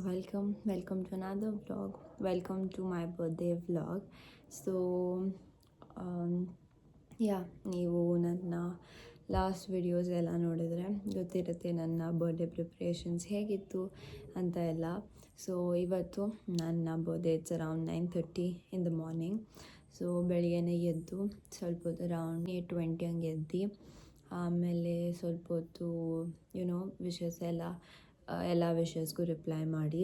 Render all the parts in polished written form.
welcome to another vlog. Welcome to my birthday vlog. So um, yeah, ನೀವು ನನ್ನ last videos ಎಲ್ಲ ನೋಡಿದರೆ ಗೊತ್ತಿರುತ್ತೆ ನನ್ನ ಬರ್ಡೇ ಪ್ರಿಪ್ರೇಷನ್ಸ್ ಹೇಗಿತ್ತು ಅಂತ ಎಲ್ಲ. ಸೊ ಇವತ್ತು ನನ್ನ birthday it's around 9:30 in the morning. So ಬೆಳಿಗ್ಗೆನೇ ಎದ್ದು ಸ್ವಲ್ಪ ಹೊತ್ತು ಅರೌಂಡ್ 8:20 ಹಂಗೆ ಎದ್ದು ಆಮೇಲೆ ಸ್ವಲ್ಪ ಹೊತ್ತು ವಿಷಸ್ ಎಲ್ಲ ವಿಷಸ್ಗೂ ರಿಪ್ಲೈ ಮಾಡಿ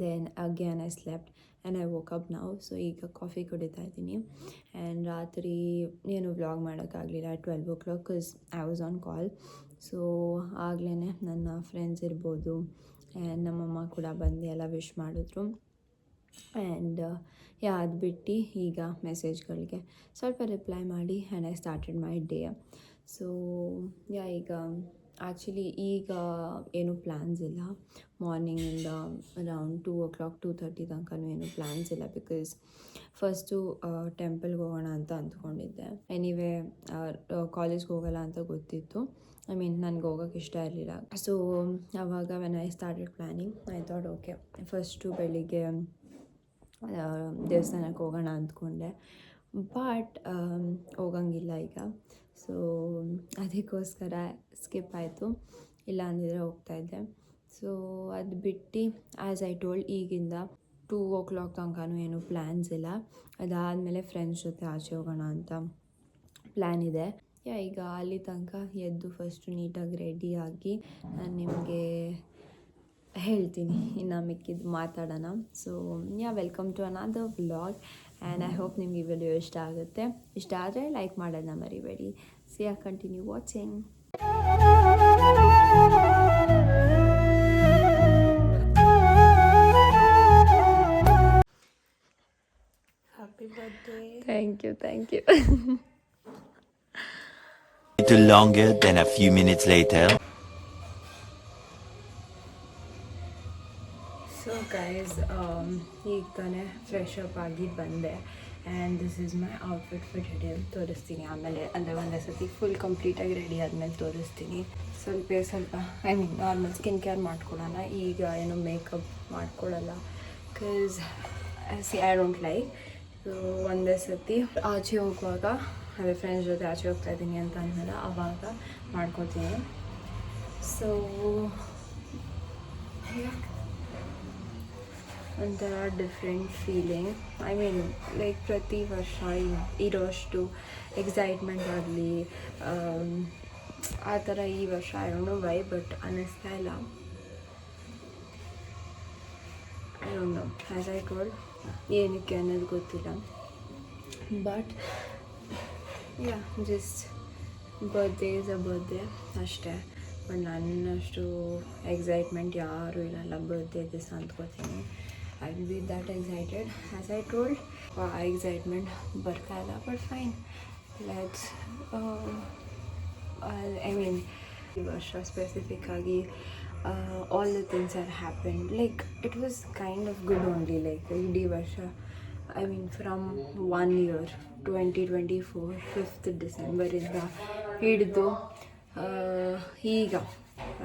then again I slept and I woke up ನಾವು. ಸೊ ಈಗ ಕಾಫಿ ಕುಡಿತಾ ಇದ್ದೀನಿ. ಆ್ಯಂಡ್ ರಾತ್ರಿ ಏನು ವ್ಲಾಗ್ ಮಾಡೋಕ್ಕಾಗಲಿಲ್ಲ 12 o'clock because I was on call. So ಆಗಲೇ ನನ್ನ ಫ್ರೆಂಡ್ಸ್ ಇರ್ಬೋದು ಆ್ಯಂಡ್ ನಮ್ಮಮ್ಮ ಕೂಡ ಬಂದು ಎಲ್ಲ ವಿಶ್ ಮಾಡಿದ್ರು. ಆ್ಯಂಡ್ ಅದು ಬಿಟ್ಟು ಈಗ ಮೆಸೇಜ್ಗಳಿಗೆ ಸ್ವಲ್ಪ ರಿಪ್ಲೈ ಮಾಡಿ and I started my day. So ಈಗ ಆ್ಯಕ್ಚುಲಿ ಈಗ ಏನೂ ಪ್ಲ್ಯಾನ್ಸ್ ಇಲ್ಲ. ಮಾರ್ನಿಂಗಿಂದ ಅರೌಂಡ್ 2 o'clock 2:30 ತನಕನೂ ಏನೂ ಪ್ಲ್ಯಾನ್ಸ್ ಇಲ್ಲ ಬಿಕಾಸ್ ಫಸ್ಟು ಟೆಂಪಲ್ಗೆ ಹೋಗೋಣ ಅಂತ ಅಂದ್ಕೊಂಡಿದ್ದೆ. ಎನಿವೇ ಕಾಲೇಜ್ಗೆ ಹೋಗೋಲ್ಲ ಅಂತ ಗೊತ್ತಿತ್ತು. ನನಗೆ ಹೋಗೋಕ್ಕೆ ಇಷ್ಟ ಇರಲಿಲ್ಲ. ಸೊ ಆವಾಗ when I started planning I thought okay first ಬೆಳಿಗ್ಗೆ ದೇವಸ್ಥಾನಕ್ಕೆ ಹೋಗೋಣ ಅಂದ್ಕೊಂಡೆ. ಬಟ್ ಹೋಗಂಗಿಲ್ಲ ಈಗ. ಸೊ ಅದಕ್ಕೋಸ್ಕರ ಸ್ಕಿಪ್ ಆಯಿತು. ಇಲ್ಲ ಅಂದಿದ್ರೆ ಹೋಗ್ತಾಯಿದ್ದೆ. ಸೊ ಅದು ಬಿಟ್ಟು ಆ್ಯಸ್ ಐ ಟೋಲ್ಡ್ ಈಗಿಂದ 2 o'clock ತನಕನೂ ಏನೂ ಪ್ಲ್ಯಾನ್ಸ್ ಇಲ್ಲ. ಅದಾದಮೇಲೆ ಫ್ರೆಂಡ್ಸ್ ಜೊತೆ ಆಚೆ ಹೋಗೋಣ ಅಂತ ಪ್ಲ್ಯಾನ್ ಇದೆ. ಈಗ ಅಲ್ಲಿ ತನಕ ಎದ್ದು ಫಸ್ಟು ನೀಟಾಗಿ ರೆಡಿಯಾಗಿ ನಾನು ನಿಮಗೆ ಹೇಳ್ತೀನಿ, ಇನ್ನು ಮಿಕ್ಕಿದ್ದು ಮಾತಾಡೋಣ. So welcome to another vlog and I hope ನಿಮ್ಗೆ ಈ ವಿಡಿಯೋ ಇಷ್ಟ ಆಗುತ್ತೆ. ಇಷ್ಟ ಆದರೆ ಲೈಕ್ ಮಾಡೋದನ್ನ ಮರಿಬೇಡಿ. Continue watching. Happy birthday. Thank you. A little longer than a few minutes later. So guys ಈಗ ತಾನೇ ಫ್ರೆಶ್ ಅಪ್ ಆಗಿ ಬಂದೆ and this is my outfit for today. ತೋರಿಸ್ತೀನಿ ಆಮೇಲೆ, ಅಂದರೆ ಒಂದೇ ಸತಿ ಫುಲ್ ಕಂಪ್ಲೀಟಾಗಿ ರೆಡಿ ಆದಮೇಲೆ ತೋರಿಸ್ತೀನಿ. ಸ್ವಲ್ಪ ನಾರ್ಮಲ್ ಸ್ಕಿನ್ ಕೇರ್ ಮಾಡ್ಕೊಳ್ಳೋಣ. ಈಗ ಏನು ಮೇಕಪ್ ಮಾಡ್ಕೊಳ್ಳಲ್ಲ because I don't like. So ಒಂದೇ ಸತಿ ಆಚೆ ಹೋಗುವಾಗ, ಅದೇ ಫ್ರೆಂಡ್ಸ್ ಜೊತೆ ಆಚೆ ಹೋಗ್ತಾಯಿದ್ದೀನಿ ಅಂತ ಅಂದಮೇಲೆ ಆವಾಗ ಮಾಡ್ಕೊತೀನಿ. ಸೊ ಒಂಥರ ಡಿಫ್ರೆಂಟ್ ಫೀಲಿಂಗ್. ಲೈಕ್ ಪ್ರತಿ ವರ್ಷ ಇರೋಷ್ಟು ಎಕ್ಸೈಟ್ಮೆಂಟ್ ಆಗಲಿ ಆ ಥರ ಈ ವರ್ಷ I don't know why but ಅನ್ನಿಸ್ತಾ ಇಲ್ಲ. I don't know as I told ಏನಕ್ಕೆ ಅನ್ನೋದು ಗೊತ್ತಿಲ್ಲ. But just birthday is a birthday ಅಷ್ಟೇ. ಬಟ್ ನನ್ನಷ್ಟು ಎಕ್ಸೈಟ್ಮೆಂಟ್ ಯಾರೂ ಇರಲ್ಲ ಬರ್ತ್ಡೇ ದಿವಸ ಅಂದ್ಕೋತೀನಿ. I will be that excited as I told. Excitement ಬರ್ತಾ ಇಲ್ಲ ಬಟ್ ಫೈನ್. ಲೆಟ್ಸ್ ಈ ವರ್ಷ ಸ್ಪೆಸಿಫಿಕ್ಕಾಗಿ all the things are happened. Like it was kind of good only. Like ಇಡೀ ವರ್ಷ ಫ್ರಮ್ 1 year 2024 5th ಡಿಸೆಂಬರಿಂದ ಹಿಡಿದು ಈಗ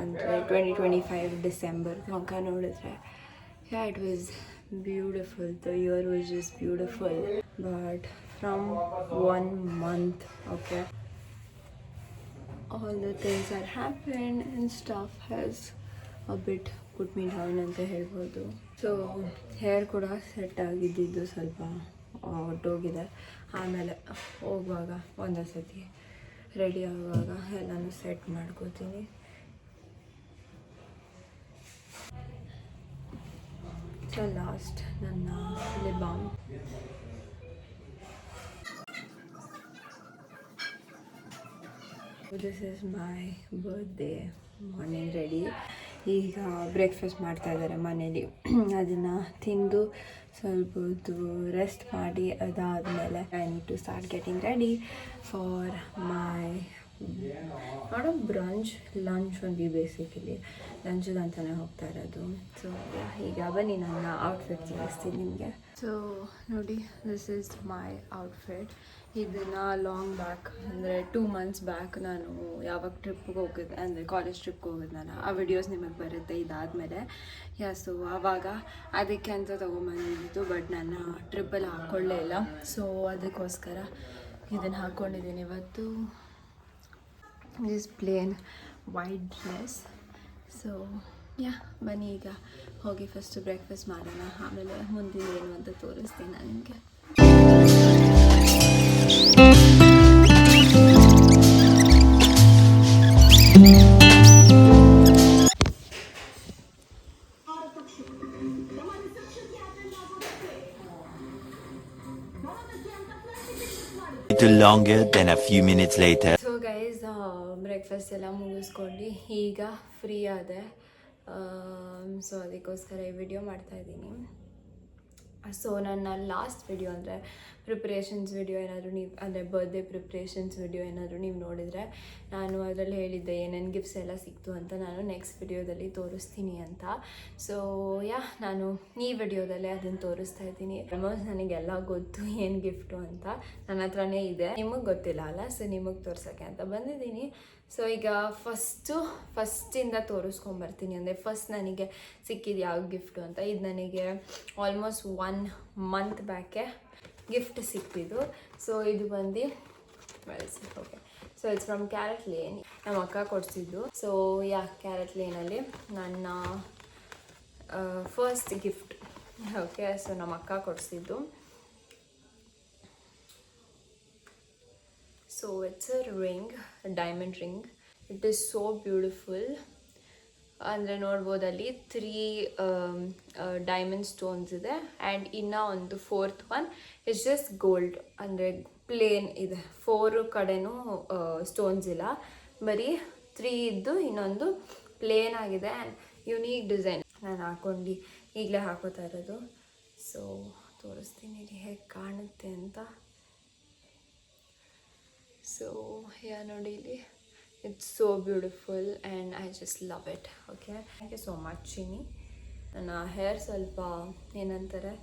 ಅಂದರೆ 2025 ಡಿಸೆಂಬರ್ ತನಕ ನೋಡಿದ್ರೆ it was beautiful. The year was just beautiful. But from 1 month, okay, all the things that happened and stuff has a bit put me down ಅಂತ ಹೇಳ್ಬೋದು. So hair ಕೂಡ set ಆಗಿದ್ದು ಸ್ವಲ್ಪ ಹೊಟ್ಟೋಗಿದೆ. ಆಮೇಲೆ ಹೋಗುವಾಗ ಒಂದೇ ಸತಿ ರೆಡಿ ಆಗುವಾಗ ಎಲ್ಲನೂ ಸೆಟ್ ಮಾಡ್ಕೋತೀನಿ. ಸೊ ಲಾಸ್ಟ್ ನನ್ನ lip balm. This is my birthday morning ready. ಈಗ ಬ್ರೇಕ್ಫಾಸ್ಟ್ ಮಾಡ್ತಾಯಿದ್ದಾರೆ ಮನೇಲಿ. ಅದನ್ನು ತಿಂದು ಸ್ವಲ್ಪ ಹೊತ್ತು ರೆಸ್ಟ್ ಮಾಡಿ ಅದಾದಮೇಲೆ I need to start getting ready for my not a brunch, lunch ಒಂದು ಬೇಸಿಕಲಿ ಲಂಚದು ಅಂತಲೇ ಹೋಗ್ತಾ ಇರೋದು. ಸೊ ಈಗ ಬನ್ನಿ ನನ್ನ ಔಟ್ಫಿಟ್ ತೋರಿಸ್ತೀನಿ ನಿಮಗೆ. ಸೊ ನೋಡಿ, ದಿಸ್ ಈಸ್ ಮೈ ಔಟ್ಫಿಟ್ ಇದನ್ನು ಲಾಂಗ್ ಬ್ಯಾಕ್ ಅಂದರೆ 2 months ಬ್ಯಾಕ್ ನಾನು ಯಾವಾಗ ಟ್ರಿಪ್ಗೆ ಹೋಗಿದ್ದೆ ಅಂದರೆ ಕಾಲೇಜ್ ಟ್ರಿಪ್ಗೆ ಹೋಗಿದ್ನಲ್ಲ ಆ ವಿಡಿಯೋಸ್ ನಿಮಗೆ ಬರುತ್ತೆ ಇದಾದಮೇಲೆ. ಸೊ ಆವಾಗ ಅದಕ್ಕೆ ಅಂತ ತೊಗೊಂಬಂದಿದ್ದು, ಬಟ್ ನನ್ನ ಟ್ರಿಪ್ಪಲ್ಲಿ ಹಾಕ್ಕೊಳ್ಳೇ ಇಲ್ಲ. ಸೊ ಅದಕ್ಕೋಸ್ಕರ ಇದನ್ನು ಹಾಕ್ಕೊಂಡಿದ್ದೀನಿ ಇವತ್ತು. This plane white dress. So ಬನ್ನಿ ಈಗ ಹೋಗಿ ಫಸ್ಟು ಬ್ರೇಕ್ಫಾಸ್ಟ್ ಮಾಡೋಣ, ಆಮೇಲೆ ಮುಂದಿನ ಏನು ಅಂತ ತೋರಿಸ್ತೀನಿ ನಾನು ನಿಮಗೆ. Little longer than a few minutes later. So guys, breakfast ಎಲ್ಲ ಮುಗಿಸ್ಕೊಂಡು ಈಗ ಫ್ರೀ ಆದೆ. ಸೊ ಅದಕ್ಕೋಸ್ಕರ ಈ ವಿಡಿಯೋ ಮಾಡ್ತಾಯಿದ್ದೀನಿ. ಸೊ ನನ್ನ ಲಾಸ್ಟ್ ವಿಡಿಯೋ ಅಂದರೆ ಪ್ರಿಪ್ರೇಷನ್ಸ್ ವಿಡಿಯೋ ಏನಾದರೂ ನೀವು ಅಂದರೆ ಬರ್ತ್ಡೇ ಪ್ರಿಪ್ರೇಷನ್ಸ್ ವಿಡಿಯೋ ಏನಾದರೂ ನೀವು ನೋಡಿದರೆ, ನಾನು ಅದರಲ್ಲಿ ಹೇಳಿದ್ದೆ ಏನೇನು ಗಿಫ್ಟ್ಸ್ ಎಲ್ಲ ಸಿಕ್ತು ಅಂತ ನಾನು ನೆಕ್ಸ್ಟ್ ವಿಡಿಯೋದಲ್ಲಿ ತೋರಿಸ್ತೀನಿ ಅಂತ. ಸೊ ನಾನು ಈ ವಿಡಿಯೋದಲ್ಲೇ ಅದನ್ನು ತೋರಿಸ್ತಾ ಇದ್ದೀನಿ. ಆಲ್ಮೋಸ್ಟ್ ನನಗೆಲ್ಲ ಗೊತ್ತು ಏನು ಗಿಫ್ಟು ಅಂತ, ನನ್ನ ಹತ್ರನೇ ಇದೆ, ನಿಮಗೆ ಗೊತ್ತಿಲ್ಲ ಅಲ್ಲ, ಸೊ ನಿಮಗೆ ತೋರ್ಸೋಕ್ಕೆ ಅಂತ ಬಂದಿದ್ದೀನಿ. ಸೊ ಈಗ ಫಸ್ಟಿಂದ ತೋರಿಸ್ಕೊಂಬರ್ತೀನಿ. ಅಂದರೆ ಫಸ್ಟ್ ನನಗೆ ಸಿಕ್ಕಿದ್ದು ಯಾವ ಗಿಫ್ಟು ಅಂತ. ಇದು ನನಗೆ ಆಲ್ಮೋಸ್ಟ್ 1 month ಬ್ಯಾಕೆ ಗಿಫ್ಟ್ ಸಿಕ್ತಿದ್ದು. ಸೊ ಇದು ಬಂದು okay, so it's from carrot lane. ನಮ್ಮ ಅಕ್ಕ ಕೊಡಿಸಿದ್ದು. ಸೊ ಕ್ಯಾರೆಟ್ ಲೇನಲ್ಲಿ ನನ್ನ ಫಸ್ಟ್ ಗಿಫ್ಟ್. ಓಕೆ, ಸೊ ನಮ್ಮ ಅಕ್ಕ ಕೊಡಿಸಿದ್ದು. So it's a ring, diamond ring. It is so beautiful. ಅಂದರೆ ನೋಡ್ಬೋದಲ್ಲಿ 3 ಡೈಮಂಡ್ ಸ್ಟೋನ್ಸ್ ಇದೆ, ಆ್ಯಂಡ್ ಇನ್ನೂ ಒಂದು 4th one it's just gold. ಅಂದರೆ ಪ್ಲೇನ್ ಇದೆ, 4 ಕಡೆನೂ ಸ್ಟೋನ್ಸ್ ಇಲ್ಲ, ಬರೀ 3 ಇದ್ದು ಇನ್ನೊಂದು ಪ್ಲೇನ್ ಆಗಿದೆ. And unique design. ನಾನು ಹಾಕ್ಕೊಂಡು ಈಗಲೇ ಹಾಕೋತಾ ಇರೋದು. ಸೊ ತೋರಿಸ್ತೀನಿ ಹೇಗೆ ಕಾಣುತ್ತೆ ಅಂತ. ಸೊ ನೋಡಿ ಇಲ್ಲಿ, it's so beautiful and I just love it. Okay, thank you so much Chini. ನನ್ನ ಹೇರ್ ಸ್ವಲ್ಪ ಏನಂತಾರೆ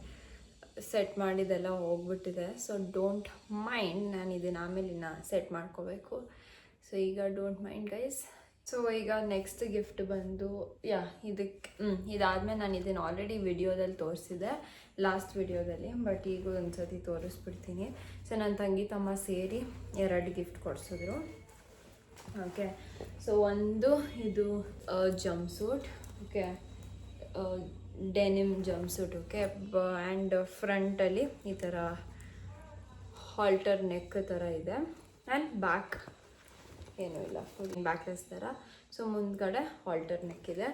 ಸೆಟ್ ಮಾಡಿದೆಲ್ಲ ಹೋಗ್ಬಿಟ್ಟಿದೆ. ಸೊ ಡೋಂಟ್ ಮೈಂಡ್, ನಾನು ಇದನ್ನು ಆಮೇಲೆ ಸೆಟ್ ಮಾಡ್ಕೋಬೇಕು. ಸೊ ಈಗ ಡೋಂಟ್ ಮೈಂಡ್ ಗೈಸ್. ಸೊ ಈಗ ನೆಕ್ಸ್ಟ್ ಗಿಫ್ಟ್ ಬಂದು ಇದಾದಮೇಲೆ ನಾನು ಇದನ್ನು ಆಲ್ರೆಡಿ ವಿಡಿಯೋದಲ್ಲಿ ತೋರಿಸಿದೆ, ಲಾಸ್ಟ್ ವಿಡಿಯೋದಲ್ಲಿ, ಬಟ್ ಈಗ ಒಂದ್ಸತಿ ತೋರಿಸ್ಬಿಡ್ತೀನಿ. ಸೊ ನನ್ನ ತಂಗಿ ತಮ್ಮ ಸೇರಿ 2 ಗಿಫ್ಟ್ ಕೊಡಿಸಿದ್ರು. ಓಕೆ, ಸೊ ಒಂದು ಇದು jumpsuit. Okay, denim jumpsuit. Okay, and ಫ್ರಂಟಲ್ಲಿ ಈ ಥರ ಹಾಲ್ಟರ್ ನೆಕ್ ಥರ ಇದೆ, ಆ್ಯಂಡ್ ಬ್ಯಾಕ್ ಏನೂ ಇಲ್ಲ, ಫುಲ್ ಬ್ಯಾಕ್ಲೆಸ್ ಥರ. ಸೊ ಮುಂದ್ಗಡೆ ಹಾಲ್ಟರ್ ನೆಕ್ ಇದೆ.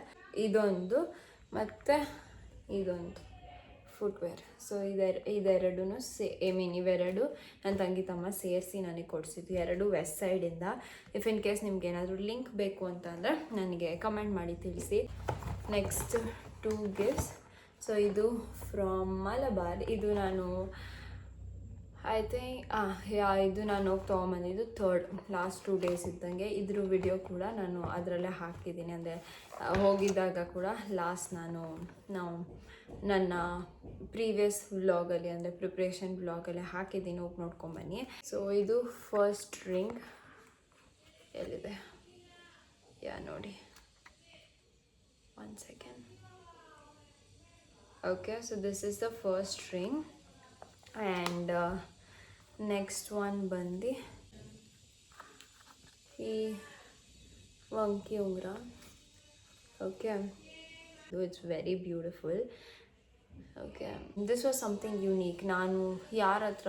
ಇದೊಂದು ಮತ್ತು ಇದೊಂದು ಫುಟ್ವೇರ್. ಸೊ ಇದೆರಡೂ ಇವೆರಡು ನನ್ನ ತಂಗಿ ತಮ್ಮ ಸೇರಿಸಿ ನನಗೆ ಕೊಡಿಸಿದ್ದು, 2 ವೆಸ್ಟ್ ಸೈಡಿಂದ. ಇಫ್ ಇನ್ ಕೇಸ್ ನಿಮ್ಗೆ ಏನಾದರೂ ಲಿಂಕ್ ಬೇಕು ಅಂತ ಅಂದರೆ ನನಗೆ ಕಮೆಂಟ್ ಮಾಡಿ ತಿಳಿಸಿ. Next 2 gifts. ಸೊ ಇದು ಫ್ರಮ್ ಮಲಬಾರ್. ಇದು ನಾನು ಐ ಥಿಂಕ್ ಇದು ನಾನು ಹೋಗಿ ತೊಗೊಂಬಂದಿದ್ದು 3rd ಲಾಸ್ಟ್ 2 days ಇದ್ದಂಗೆ. ಇದ್ರ ವಿಡಿಯೋ ಕೂಡ ನಾನು ಅದರಲ್ಲೇ ಹಾಕಿದ್ದೀನಿ. ಅಂದರೆ ಹೋಗಿದ್ದಾಗ ಕೂಡ ಲಾಸ್ಟ್ ನಾವು ನನ್ನ ಪ್ರೀವಿಯಸ್ ವ್ಲಾಗಲ್ಲಿ ಅಂದರೆ ಪ್ರಿಪ್ರೇಷನ್ ವ್ಲಾಗಲ್ಲಿ ಹಾಕಿದ್ದೀನಿ, ಹೋಗಿ ನೋಡ್ಕೊಂಬನ್ನಿ. ಸೊ ಇದು ಫಸ್ಟ್ ರಿಂಗ್ ಎಲ್ಲಿದೆ ನೋಡಿ, 1 second. Okay, so this is the first ring. And next one ಬಂದು ಈ ವಂಕಿ ಉಂಗುರ. Okay, it's very beautiful. Okay, this was something unique. ನಾನು ಯಾರ ಹತ್ರ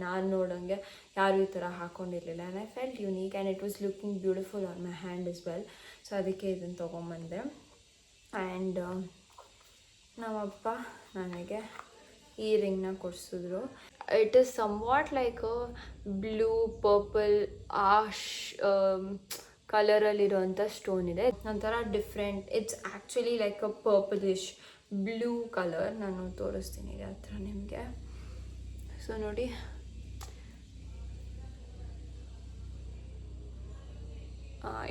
ನಾನು ನೋಡೋಂಗೆ ಯಾರು ಈ ಥರ ಹಾಕ್ಕೊಂಡಿರಲಿಲ್ಲ. And I felt unique and it was looking beautiful on my hand as well. So ಅದಕ್ಕೆ ಇದನ್ನು ತೊಗೊಂಬಂದೆ. ಆ್ಯಂಡ್ ನಮ್ಮಪ್ಪ ನನಗೆ ಈ ರಿಂಗ್ನ ಕೊಡಿಸಿದ್ರು. It is somewhat like blue purple ಕಲರಲ್ಲಿರೋಂಥ ಸ್ಟೋನ್ ಇದೆ. ಒಂಥರ different. It's actually like a purplish blue colour. ನಾನು ತೋರಿಸ್ತೀನಿ ಇದೆ ಹತ್ರ ನಿಮಗೆ. ಸೊ ನೋಡಿ,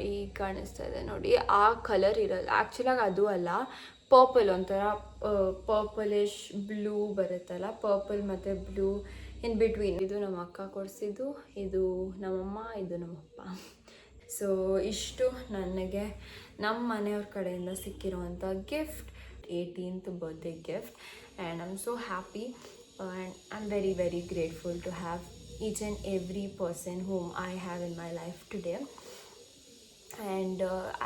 ಈಗ ಕಾಣಿಸ್ತಾ ಇದೆ ನೋಡಿ, ಆ ಕಲರ್ ಇರಲ್ಲ ಆ್ಯಕ್ಚುಲಾಗಿ, ಅದು ಅಲ್ಲ, ಪರ್ಪಲ್ ಒಂಥರ ಪರ್ಪಲಿಶ್ ಬ್ಲೂ ಬರುತ್ತಲ್ಲ, ಪರ್ಪಲ್ ಮತ್ತು ಬ್ಲೂ ಇನ್ ಬಿಟ್ವೀನ್. ಇದು ನಮ್ಮ ಅಕ್ಕ ಕೊಡಿಸಿದ್ದು, ಇದು ನಮ್ಮಮ್ಮ, ಇದು ನಮ್ಮಪ್ಪ. ಸೊ ಇಷ್ಟು ನನಗೆ ನಮ್ಮ ಮನೆಯವ್ರ ಕಡೆಯಿಂದ ಸಿಕ್ಕಿರುವಂಥ gift, 18th birthday gift. And I am so happy and I am very very grateful to have each and every person whom I have in my life today. And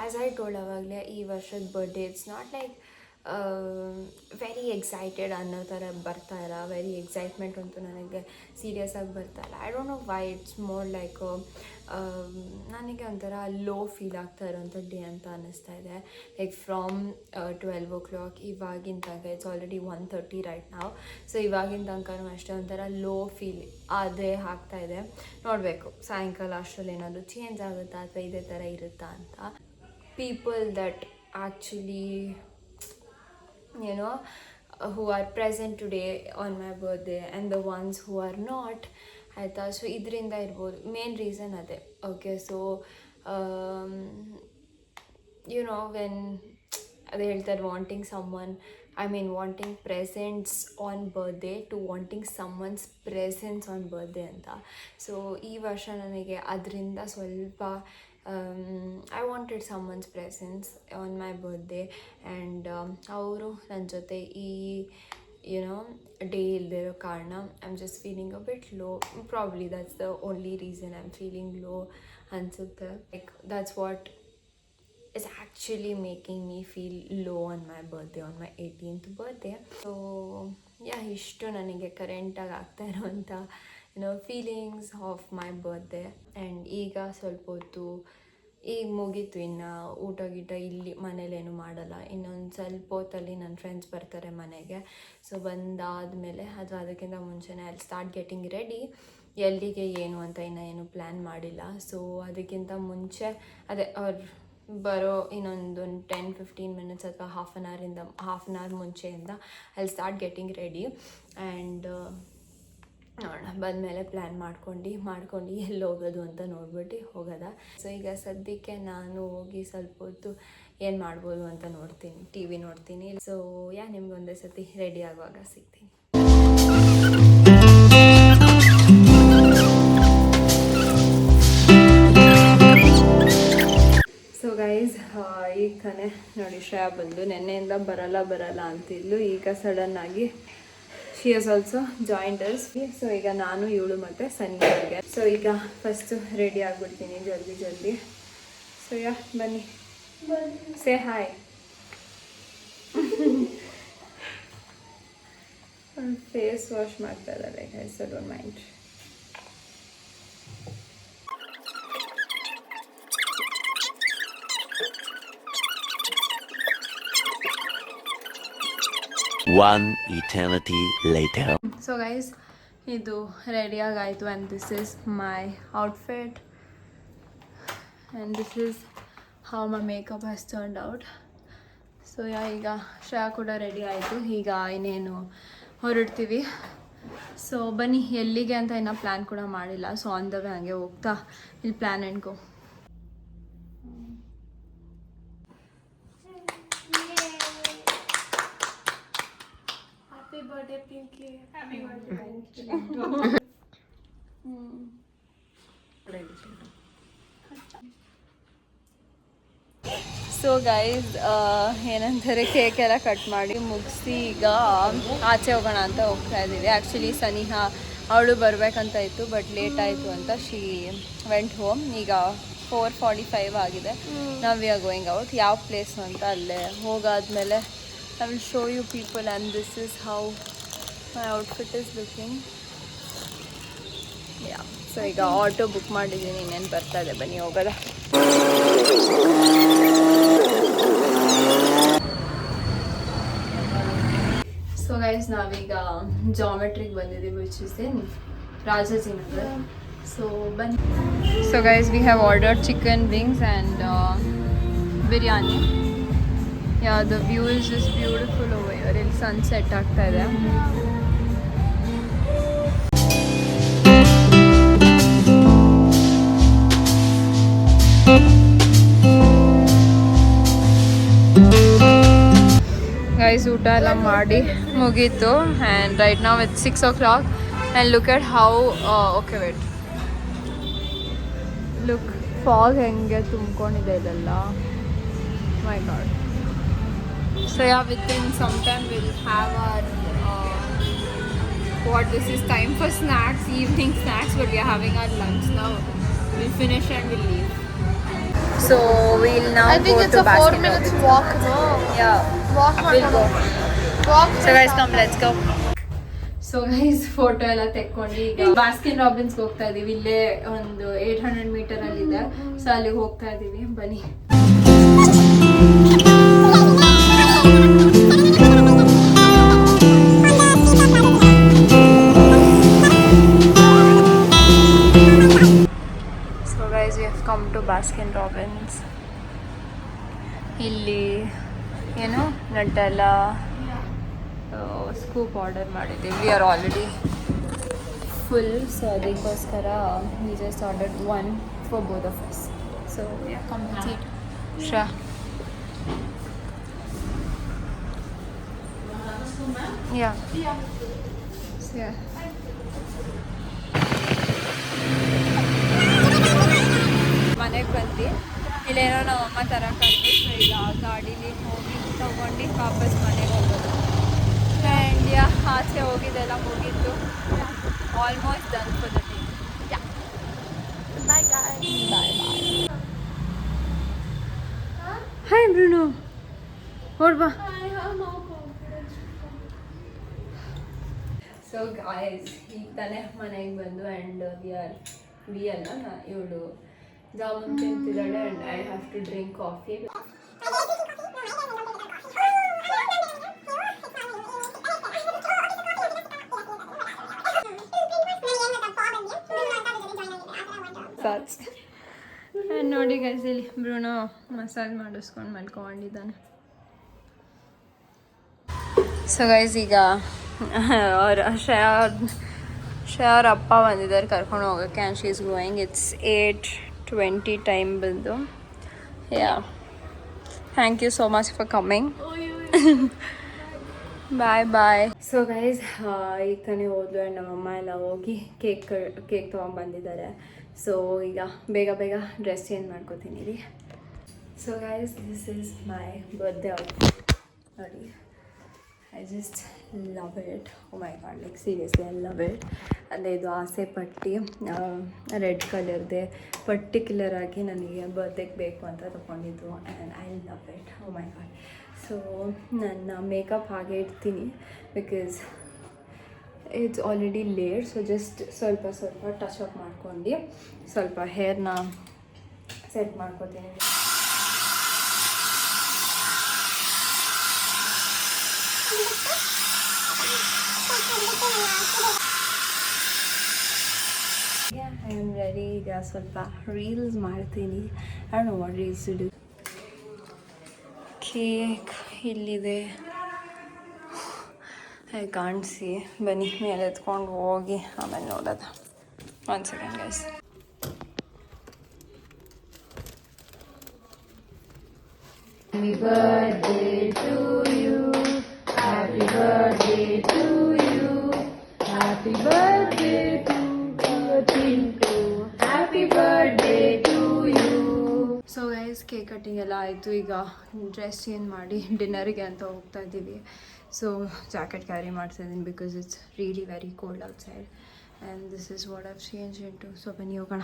as I told avagale, ee varshad birthday, it's not like very excited ಅನ್ನೋ ಥರ ಬರ್ತಾ ಇಲ್ಲ. Very excitement ಅಂತೂ ನನಗೆ serious ಆಗಿ ಬರ್ತಾ ಇಲ್ಲ. I don't know Y, it's more like ನನಗೆ ಒಂಥರ ಲೋ ಫೀಲ್ ಆಗ್ತಾ ಇರೋಂಥ ಡೇ ಅಂತ ಅನ್ನಿಸ್ತಾ ಇದೆ. ಲೈಕ್ ಫ್ರಮ್ 12 o'clock ಇವಾಗಿನ ತನಕ, ಇಟ್ಸ್ ಆಲ್ರೆಡಿ 1:30 ರೈಟ್ ನಾವು. ಸೊ ಇವಾಗಿನ ತನಕನೂ ಅಷ್ಟೇ ಒಂಥರ ಲೋ ಫೀಲ್ ಆದರೆ ಆಗ್ತಾ ಇದೆ. ನೋಡಬೇಕು ಸಾಯಂಕಾಲ ಅಷ್ಟರಲ್ಲಿ ಏನಾದರೂ ಚೇಂಜ್ ಆಗುತ್ತಾ ಅಥವಾ ಇದೇ ಥರ ಇರುತ್ತಾ ಅಂತ. People that actually who are present today on my birthday and the ones who are not, ಆಯಿತಾ. ಸೊ ಇದರಿಂದ ಇರ್ಬೋದು, ಮೇನ್ ರೀಸನ್ ಅದೇ. ಓಕೆ, ಸೊ ವೆನ್ ಅದೇ ಹೇಳ್ತಾರೆ, wanting someone, wanting presents on birthday to wanting someone's presence on birthday ಅಂತ. So ಈ ವರ್ಷ ನನಗೆ ಅದರಿಂದ ಸ್ವಲ್ಪ I wanted someone's presence on my birthday, and ಅವರು ನನ್ನ ಜೊತೆ ಈ ಡೇ ಇಲ್ಲದೆ ಇರೋ ಕಾರಣ I am just feeling a bit low. Probably that's the only reason I am feeling low ಅನಿಸುತ್ತೆ. Like that's what is actually making me feel low on my birthday, on my 18th birthday. So yeah, ಇಷ್ಟು ನನಗೆ ಕರೆಂಟಾಗಿ ಆಗ್ತಾ ಇರೋವಂಥ feelings of my birthday. And ಈಗ ಸ್ವಲ್ಪ ಹೊತ್ತು ಈಗ ಮುಗೀತು, ಇನ್ನು ಊಟ ಗೀಟ ಇಲ್ಲಿ ಮನೇಲೇನು ಮಾಡಲ್ಲ. ಇನ್ನೊಂದು ಸ್ವಲ್ಪ ಹೊತ್ತಲ್ಲಿ ನನ್ನ ಫ್ರೆಂಡ್ಸ್ ಬರ್ತಾರೆ ಮನೆಗೆ. ಸೊ ಬಂದಾದಮೇಲೆ ಅಥವಾ ಅದಕ್ಕಿಂತ ಮುಂಚೆನೇ ಐ ಸ್ಟಾರ್ಟ್ ಗೆಟಿಂಗ್ ರೆಡಿ. ಎಲ್ಲಿಗೆ ಏನು ಅಂತ ಇನ್ನೂ ಏನು ಪ್ಲ್ಯಾನ್ ಮಾಡಿಲ್ಲ. ಸೊ ಅದಕ್ಕಿಂತ ಮುಂಚೆ ಅದೇ ಅವ್ರು ಬರೋ ಇನ್ನೊಂದು 10-15 minutes ಅಥವಾ ಹಾಫ್ ಆನ್ ಅವರ್ ಮುಂಚೆಯಿಂದ I start getting ready. And ನೋಡೋಣ, ಬಂದಮೇಲೆ ಪ್ಲ್ಯಾನ್ ಮಾಡ್ಕೊಂಡು ಎಲ್ಲಿ ಹೋಗೋದು ಅಂತ ನೋಡ್ಬಿಟ್ಟು ಹೋಗೋದ. ಸೊ ಈಗ ಸದ್ಯಕ್ಕೆ ನಾನು ಹೋಗಿ ಸ್ವಲ್ಪ ಹೊತ್ತು ಏನು ಮಾಡ್ಬೋದು ಅಂತ ನೋಡ್ತೀನಿ, ಟಿ ವಿ ನೋಡ್ತೀನಿ. ಸೊ ನಿಮ್ಗೊಂದೇ ಸತಿ ರೆಡಿ ಆಗುವಾಗ ಸಿಗ್ತೀನಿ. ಸೊ ಗೈಸ್, ಈಗ ತಾನೇ ನೋಡಿ ಶ್ರೇಯಾ ಬಂದು, ನೆನ್ನೆಯಿಂದ ಬರಲ್ಲ ಅಂತಿದ್ಲು. ಈಗ ಸಡನ್ನಾಗಿ she has also joined us. So ಈಗ ನಾನು, ಇವಳು ಮತ್ತು ಸನ್ನಿಗೆ. ಸೊ ಈಗ ಫಸ್ಟು ರೆಡಿ ಆಗಿಬಿಡ್ತೀನಿ ಜಲ್ದಿ. ಸೊ ಬನ್ನಿ, ಸೇ ಹಾಯ್. ಫೇಸ್ ವಾಶ್ ಮಾಡ್ತಾ ಇದ್ದಾರೆ guys, so don't mind. One eternity later. So guys, ಇದು ರೆಡಿಯಾಗಾಯಿತು. And this is my outfit and this is how my makeup has turned out. So ಈಗ ಶ್ರೇಯಾ ಕೂಡ ready ಆಯಿತು. ಈಗ ಇನ್ನೇನು ಹೊರಡ್ತೀವಿ. ಸೊ ಬನ್ನಿ, ಎಲ್ಲಿಗೆ ಅಂತ ಇನ್ನೂ ಪ್ಲ್ಯಾನ್ ಕೂಡ ಮಾಡಿಲ್ಲ. ಸೊ ಆನ್ ದ ವೇ ಹಂಗೆ ಹೋಗ್ತಾ ಇಲ್ಲಿ plan and go. So guys, ಏನಂತಾರೆ, ಕೇಕ್ ಎಲ್ಲ ಕಟ್ ಮಾಡಿ ಮುಗಿಸಿ ಈಗ ಆಚೆ ಹೋಗೋಣ ಅಂತ ಹೋಗ್ತಾ ಇದ್ದೀವಿ. ಆ್ಯಕ್ಚುಲಿ ಸನಿಹಾ ಅವಳು ಬರಬೇಕಂತ ಇತ್ತು, ಬಟ್ ಲೇಟ್ ಆಯಿತು ಅಂತ ಶಿ ವೆಂಟ್ ಹೋಮ್. ಈಗ 4:45 ಆಗಿದೆ. ನಾವು ವಿ ಆರ್ ಗೋಯಿಂಗ್ ಔಟ್. ಯಾವ ಪ್ಲೇಸು ಅಂತ ಅಲ್ಲೇ ಹೋಗಾದ್ಮೇಲೆ I will show you people. And this is how my outfit is looking. So ಈಗ ಆಟೋ ಬುಕ್ ಮಾಡಿದ್ದೀನಿ, ಇನ್ನೇನು ಬರ್ತಾ ಇದೆ, ಬನ್ನಿ ಹೋಗೋದ. ಸೊ ಗೈಸ್, ನಾವೀಗ ಜಾಮೆಟ್ರಿಗೆ ಬಂದಿದ್ದೀವಿ, which is in Rajajinagar. So ಬನ್ನಿ. So guys, we have ordered chicken wings and biryani. The view is just beautiful over here. ಇಲ್ಲಿ ಸನ್ಸೆಟ್ ಆಗ್ತಾ ಇದೆ. ಗೈಸ್, ಊಟ ಎಲ್ಲ ಮಾಡಿ ಮುಗೀತು. ಆ್ಯಂಡ್ ರೈಟ್ ನಾವು it's 6 o'clock. And look at how okay wait look fog ಹೆಂಗೆ ತುಂಬ್ಕೊಂಡಿದೆ ಇದೆಲ್ಲ my god so yeah within some time will have our what this is time for snacks, evening snacks, but we are having our lunch now. We'll finish and we'll leave. So we'll now I think go it's to a 4 Baskin minutes Robbins. walk, no? Yeah, Walk we'll go. Walk. So guys, come, let's go. So guys, photo ಎಲ್ಲ ತೆಕ್ಕೊಂಡು ಈಗ Baskin ರಾಬಿನ್ಸ್ಗೆ ಹೋಗ್ತಾ ಇದೀವಿ. ಇಲ್ಲೇ ಒಂದು 800 metre ಅಲ್ಲಿ ಇದೆ. So ಅಲ್ಲಿಗೆ ಹೋಗ್ತಾ ಇದೀವಿ, ಬನ್ನಿ. Come to Baskin Robbins. ಇಲ್ಲಿ ಏನು ನಟೆಲ್ಲ ಸ್ಕೂಪ್ ಆರ್ಡರ್ ಮಾಡಿದ್ದೀವಿ. We are already full, so ಅದಕ್ಕೋಸ್ಕರ we just ordered one for both of us. So yeah come seat ಶ್ರಾ. ಯಾ ಮನೆಗೆ ಬಂದು ಇಲ್ಲೇನೋ ನಮ್ಮ ಅಮ್ಮ ತರಕಂಡು ಸೊ ಈಗ ಗಾಡೀಲಿ ಹೋಗಿ ತೊಗೊಂಡು ವಾಪಸ್ ಮನೆಗೆ ಹೋಗೋದು. ಆ್ಯಂಡ್ ಯಾ ಆಚೆ ಹೋಗಿದ್ದೆಲ್ಲ ಮುಗಿದ್ದು, almost done for the day. Yeah bye bye bye bye. Hi Bruno, ಹೊರಬಾ. ಸೊ ಗಾಯ್ಸ್, ಈಗ ತಾನೇ ಮನೆಗೆ ಬಂದು ಆ್ಯಂಡ್ ವಿ ಅಲ್ಲ ಇವಳು ಜಾಮೂನ್ ತಿಂತಿದ್ದಾಳೆ and I have to drink coffee. ನೋಡಿ ಗೈಸ್, ಇಲ್ಲಿ ಬ್ರೂನೋ ಮಸಾಜ್ ಮಾಡಿಸ್ಕೊಂಡು ಮಲ್ಕೊಂಡಿದ್ದಾನೆ. ಸೊ ಗೈಸ್, ಈಗ ಅವ್ರ ಶ್ರೇಯಾ ಅವ್ರ ಅಪ್ಪ ಬಂದಿದ್ದಾರೆ ಕರ್ಕೊಂಡು ಹೋಗೋಕ್ಕೆ. And she is going. It's 8:20 time ಬಂದು. Yeah, thank you so much for coming. Bye bye. So guys, ಈಗ ತಾನೇ ಹೋದ್ಲು ಆ್ಯಂಡ್ ನಮ್ಮಮ್ಮ ಎಲ್ಲ ಹೋಗಿ ಕೇಕ್ ತೊಗೊಂಡ್ಬಂದಿದ್ದಾರೆ. ಸೊ ಈಗ ಬೇಗ ಬೇಗ ಡ್ರೆಸ್ ಚೇಂಜ್ ಮಾಡ್ಕೋತೀನಿ ರೀ. So guys, this is my birthday outfit. ನೋಡಿ, I just love it. Oh my god, like seriously I love it. ಅಂದರೆ ಇದು ಆಸೆ ಪಟ್ಟಿ ರೆಡ್ ಕಲರ್ದೆ ಪರ್ಟಿಕ್ಯುಲರ್ ಆಗಿ ನನಗೆ ಬರ್ತ್ಡೇಗೆ ಬೇಕು ಅಂತ ತೊಗೊಂಡಿದ್ದು and I love it. Oh my god. So ನನ್ನ ಮೇಕಪ್ ಹಾಗೆ ಇಡ್ತೀನಿ because it's already late. So just ಸ್ವಲ್ಪ ಟಚ್ ಅಪ್ ಮಾಡ್ಕೊಂಡು ಸ್ವಲ್ಪ ಹೇರ್ನ ಸೆಟ್ ಮಾಡ್ಕೊತೀನಿ. I am ready. ಈಗ ಸ್ವಲ್ಪ ರೀಲ್ಸ್ ಮಾಡ್ತೀನಿ. I don't know what reels to do. Cake ಇಲ್ಲಿದೆ, ಐ ಕಾಂಟ್ ಸಿ. ಬನ್ನಿ ಮೇಲೆ ಎತ್ಕೊಂಡು ಹೋಗಿ ಆಮೇಲೆ ನೋಡೋದು. 1 second guys. Happy birthday to you. Happy birthday to you. Happy birthday to Tintu. Happy birthday to you. So guys, cake cutting ಎಲ್ಲ ಆಯಿತು. ಈಗ ಡ್ರೆಸ್ ಚೇಂಜ್ ಮಾಡಿ ಡಿನ್ನರಿಗೆ ಅಂತ ಹೋಗ್ತಾ ಇದ್ದೀವಿ. ಸೊ ಜಾಕೆಟ್ ಕ್ಯಾರಿ ಮಾಡ್ತಾ ಇದ್ದೀನಿ because it's really very cold outside and this is what I've change into. So ಬನ್ನಿ ಹೋಗೋಣ.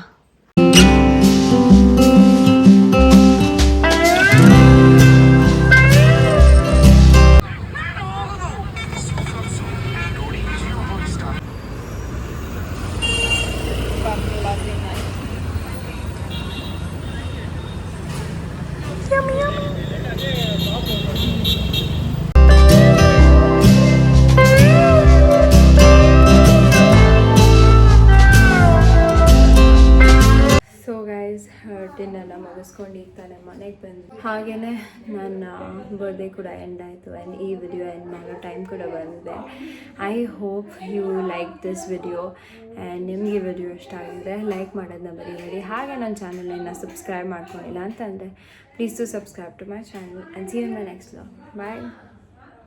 ಡಿನ್ನೆಲ್ಲ ಮುಗಿಸ್ಕೊಂಡು ಈಗ ತಾನೇ ಮನೆಗೆ ಬಂದು ಹಾಗೆಯೇ ನನ್ನ ಬರ್ಡೇ ಕೂಡ ಎಂಡ್ ಆಯಿತು ಆ್ಯಂಡ್ ಈ ವಿಡಿಯೋ ಎಂಡ್ ಮಾಡೋ ಟೈಮ್ ಕೂಡ ಬಂದಿದೆ. I hope you like this video and ನಿಮಗೆ ವಿಡಿಯೋ ಇಷ್ಟ ಆಗಿದೆ ಲೈಕ್ ಮಾಡೋದನ್ನ ಮರಿಬೇಡಿ. ಹಾಗೆ ನನ್ನ ಚಾನಲನ್ನು ಸಬ್ಸ್ಕ್ರೈಬ್ ಮಾಡ್ಕೊಂಡಿಲ್ಲ ಅಂತಂದರೆ please to subscribe to my channel and see you in my next vlog. Bye.